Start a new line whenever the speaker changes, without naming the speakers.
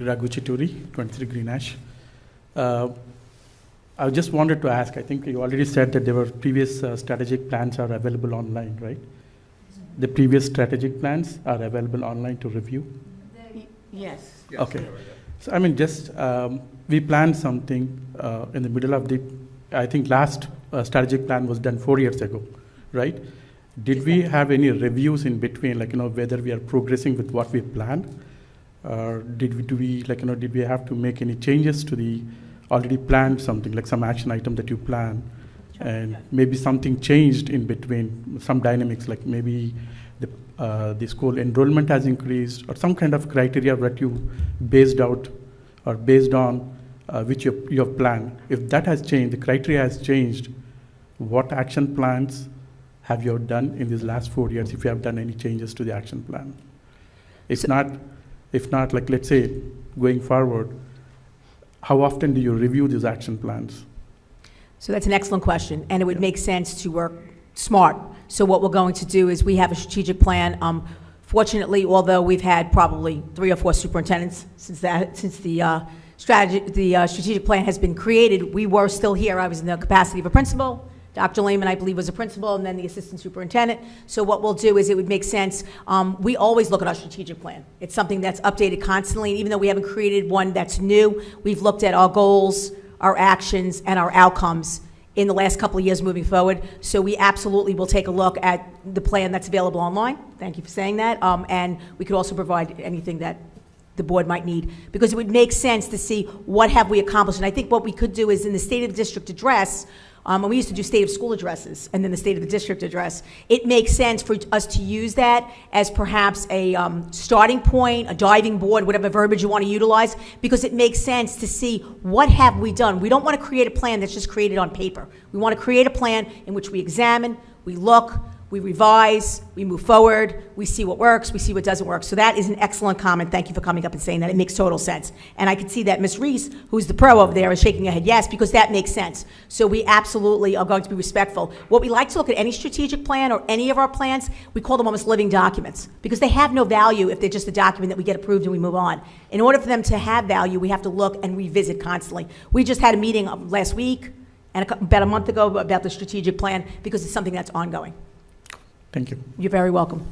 Raguchituri, 23 Greenash. I just wanted to ask, I think you already said that there were previous strategic plans are available online, right? The previous strategic plans are available online to review?
Yes.
Okay. So, I mean, just we planned something in the middle of the, I think last strategic plan was done 4 years ago, right? Did we have any reviews in between, like, whether we are progressing with what we planned? Or did we have to make any changes to the already planned something, like some action item that you plan? And maybe something changed in between, some dynamics, like maybe the school enrollment has increased, or some kind of criteria that you based out or based on which you have planned. If that has changed, the criteria has changed, what action plans have you done in these last 4 years, if you have done any changes to the action plan? If not, like, let's say, going forward, how often do you review these action plans?
So that's an excellent question, and it would make sense to work smart. So what we're going to do is we have a strategic plan. Fortunately, although we've had probably 3 or 4 superintendents since the strategic plan has been created, we were still here. I was in the capacity of a principal. Dr. Lehman, I believe, was a principal, and then the assistant superintendent. So what we'll do is it would make sense. We always look at our strategic plan. It's something that's updated constantly. Even though we haven't created one that's new, we've looked at our goals, our actions, and our outcomes in the last couple of years moving forward. So we absolutely will take a look at the plan that's available online. Thank you for saying that. And we could also provide anything that the board might need, because it would make sense to see what have we accomplished. And I think what we could do is in the State of the District address, and we used to do state of school addresses and then the state of the district address. It makes sense for us to use that as perhaps a starting point, a diving board, whatever verbiage you want to utilize, because it makes sense to see what have we done. We don't want to create a plan that's just created on paper. We want to create a plan in which we examine, we look, we revise, we move forward, we see what works, we see what doesn't work. So that is an excellent comment. Thank you for coming up and saying that. It makes total sense. And I can see that Ms. Reese, who's the pro over there, is shaking her head yes, because that makes sense. So we absolutely are going to be respectful. What we like to look at any strategic plan or any of our plans, we call them almost living documents, because they have no value if they're just a document that we get approved and we move on. In order for them to have value, we have to look and revisit constantly. We just had a meeting last week and about a month ago about the strategic plan, because it's something that's ongoing.
Thank you.
You're very welcome.